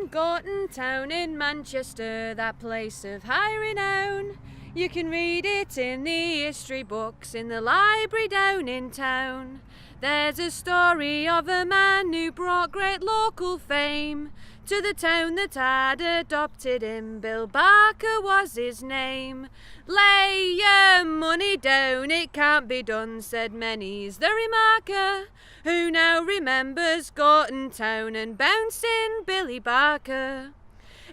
in Gorton Town in Manchester, that place of high renown. You can read it in the history books in the library down in town. There's a story of a man who brought great local fame to the town that had adopted him. Bill Barker was his name. Lay your money down, it can't be done, said many's the remarker, who now remembers Gorton Town and bouncing Billy Barker.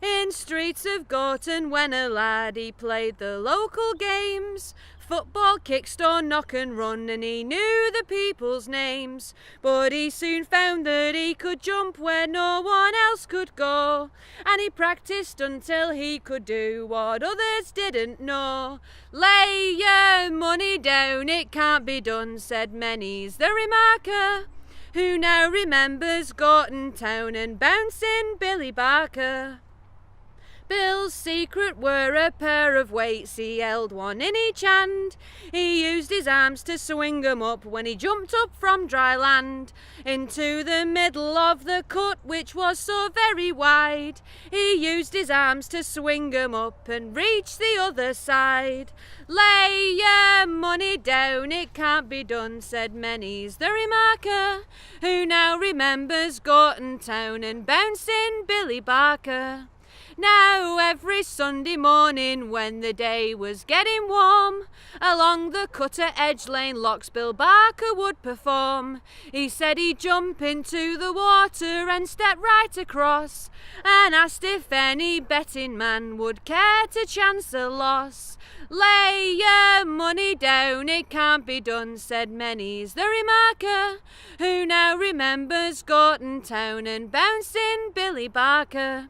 In streets of Gorton when a lad he played the local games, football, kick, stone, knock and run, and he knew the people's names. But he soon found that he could jump where no one else could go, and he practiced until he could do what others didn't know. Lay your money down, it can't be done, said many's the remarker, who now remembers Gorton Town and bouncing Billy Barker. Bill's secret were a pair of weights, he held one in each hand. He used his arms to swing 'em up when he jumped up from dry land into the middle of the cut, which was so very wide. He used his arms to swing 'em up and reach the other side. Lay your money down, it can't be done, said many's the remarker, who now remembers Gorton Town and bouncing Billy Barker. Now every Sunday morning when the day was getting warm, along the Cutter Edge Lane locks Bill Barker would perform. He said he'd jump into the water and step right across, and asked if any betting man would care to chance a loss. Lay your money down, it can't be done, said many's the remarker, who now remembers Gorton Town and bouncing Billy Barker.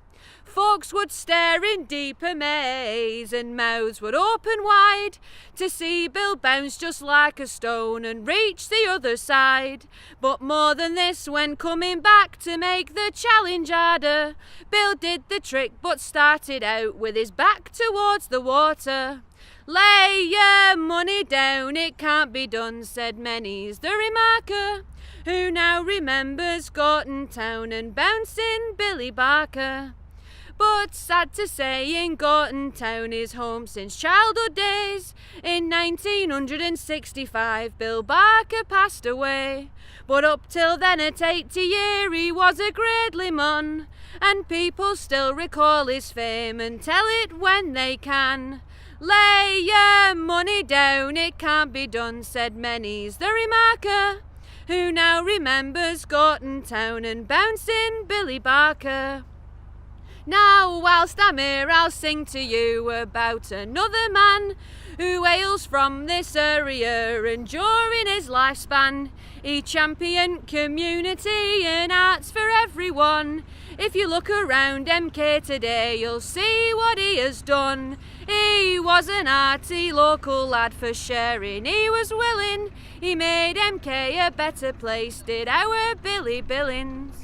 Folks would stare in deep amaze and mouths would open wide to see Bill bounce just like a stone and reach the other side. But more than this, when coming back to make the challenge harder, Bill did the trick but started out with his back towards the water. Lay your money down, it can't be done, said many's the remarker, who now remembers Gorton Town and bouncing Billy Barker. But sad to say, in Gorton Town is home since childhood days. In 1965 Bill Barker passed away, but up till then at 80 year he was a greatly mon, and people still recall his fame and tell it when they can. Lay your money down, it can't be done, said many's the remarker, who now remembers Gorton Town and bouncing Billy Barker. Now whilst I'm here I'll sing to you about another man who hails from this area, and during his lifespan he championed community and arts for everyone. If you look around MK today you'll see what he has done. He was an arty local lad for sharing, he was willing. He made MK a better place, did our Billy Billings.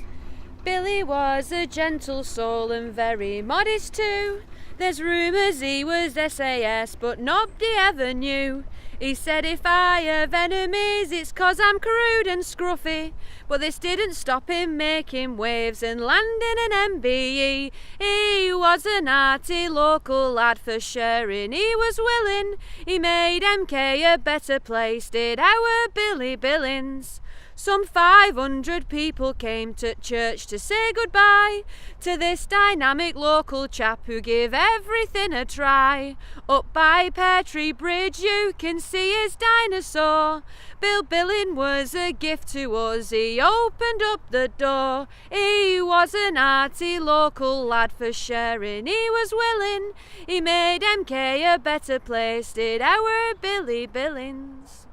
Billy was a gentle soul and very modest too. There's rumours he was SAS, but nobody ever knew. He said if I have enemies it's 'cause I'm crude and scruffy, but this didn't stop him making waves and landing an MBE. He was an arty local lad for sharing, he was willing. He made MK a better place, did our Billy Billings. Some 500 people came to church to say goodbye to this dynamic local chap who gave everything a try. Up by Pear Tree Bridge you can see his dinosaur. Bill Billin was a gift to us, he opened up the door. He was an arty local lad for sharing, he was willing. He made MK a better place, did our Billy Billings.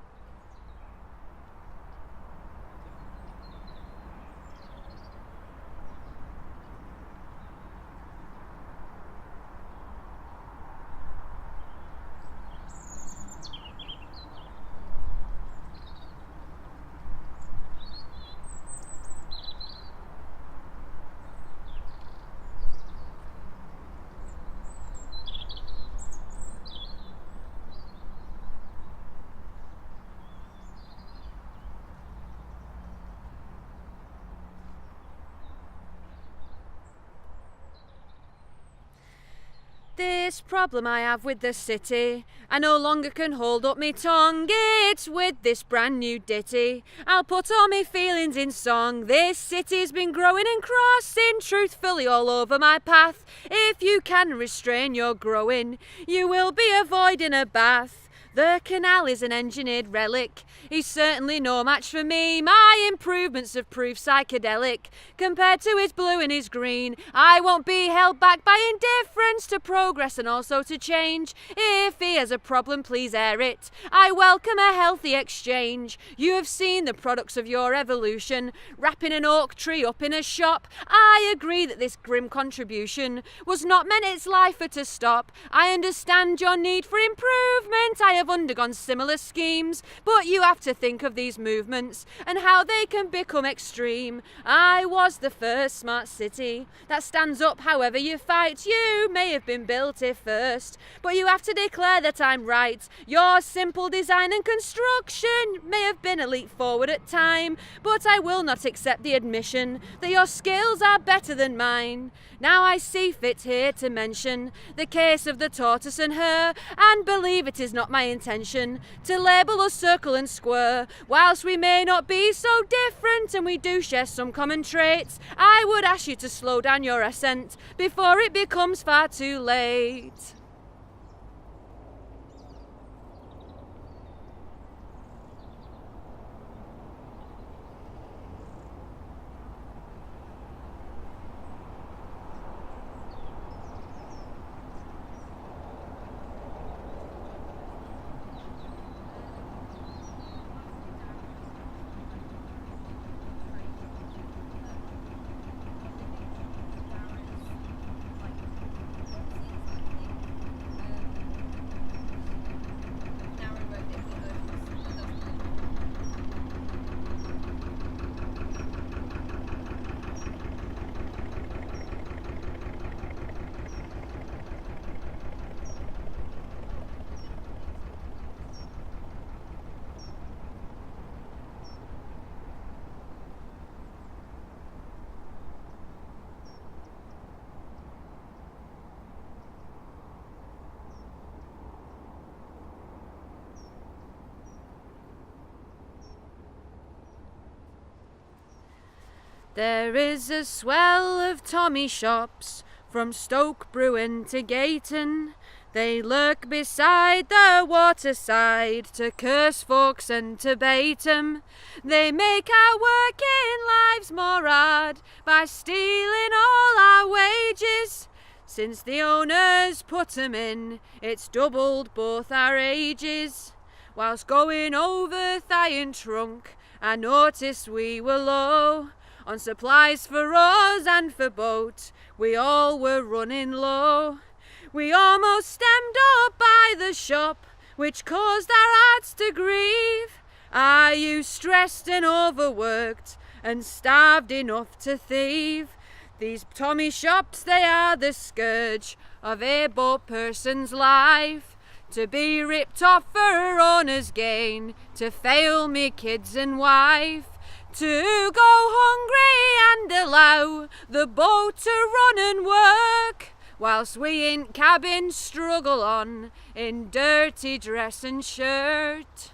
this problem I have with the city. I no longer can hold up me tongue. It's with this brand new ditty. I'll put all me feelings in song. This city's been growing and crossing truthfully all over my path. If you can restrain your growing, you will be avoiding a bath. The canal is an engineered relic. He's certainly no match for me. My improvements have proved psychedelic. Compared to his blue and his green, I won't be held back by indifference to progress and also to change. If he has a problem, please air it. I welcome a healthy exchange. You have seen the products of your evolution. Wrapping an oak tree up in a shop. I agree that this grim contribution was not meant its lifer to stop. I understand your need for improvement. I have undergone similar schemes, but you have to think of these movements and how they can become extreme. I was the first smart city that stands up however you fight. You may have been built here first, but you have to declare that I'm right. Your simple design and construction may have been a leap forward at time, but I will not accept the admission that your skills are better than mine. Now I see fit here to mention the case of the tortoise and her, and believe it is not my intention to label us circle and square. Whilst we may not be so different and we do share some common traits, I would ask you to slow down your ascent before it becomes far too late. There is a swell of Tommy shops from Stoke Bruin to Gayton. They lurk beside the waterside to curse folks and to bait 'em. They make our working lives more hard by stealing all our wages. Since the owners put 'em in, it's doubled both our ages. Whilst going over Thigh and Trunk, I noticed we were low on supplies for oars and for boat. We all were running low. We almost stemmed up by the shop, which caused our hearts to grieve. Are you stressed and overworked and starved enough to thieve? These Tommy shops, they are the scourge of a boat person's life. To be ripped off for her owner's gain, to fail me kids and wife. To go hungry and allow the boat to run and work, whilst we in cabin struggle on in dirty dress and shirt.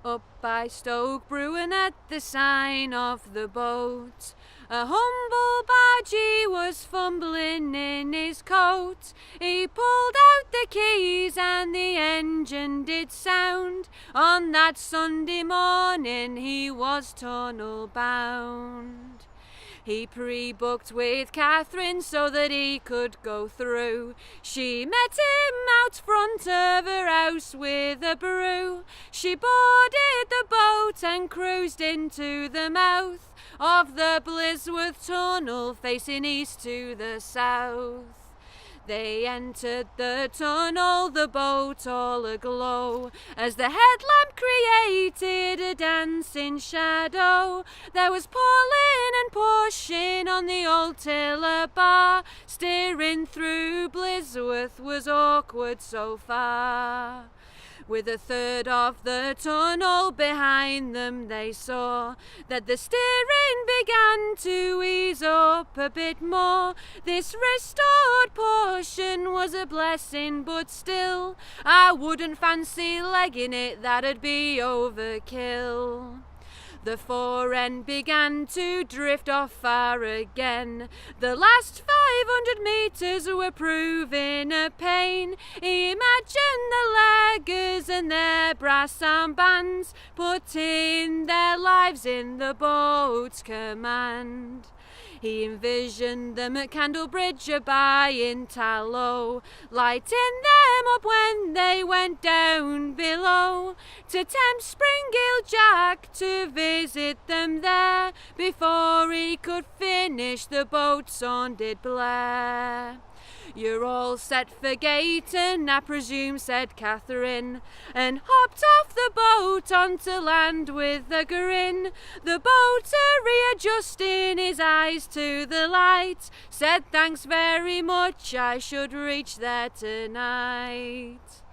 Up by Stoke Bruin at the sign of the boat, a humble bargee was fumbling in his coat. He pulled out the keys and the engine did sound. On that Sunday morning he was tunnel bound. He pre-booked with Catherine so that he could go through. She met him out front of her house with a brew. She boarded the boat and cruised into the mouth of the Blisworth Tunnel facing east to the south. They entered the tunnel, the boat all aglow, as the headlamp created a dancing shadow. There was pulling and pushing on the old tiller bar. Steering through Blisworth was awkward so far. With a third of the tunnel behind them, they saw that the steering began to ease up a bit more. This restored portion was a blessing, but still, I wouldn't fancy legging it, that'd be overkill. The fore end began to drift off far again. The last 500 metres were proving a pain. Imagine the leggers and their brass armbands putting their lives in the boat's command. He envisioned them at Candlebridge or buying tallow, lighting them up when they went down below, to tempt Springhill Jack to visit them there. Before he could finish, the boat's horn did blare. You're all set for Gayton, I presume, said Catherine, and hopped off the boat onto land with a grin. The boater, readjusting his eyes to the light, said thanks very much, I should reach there tonight.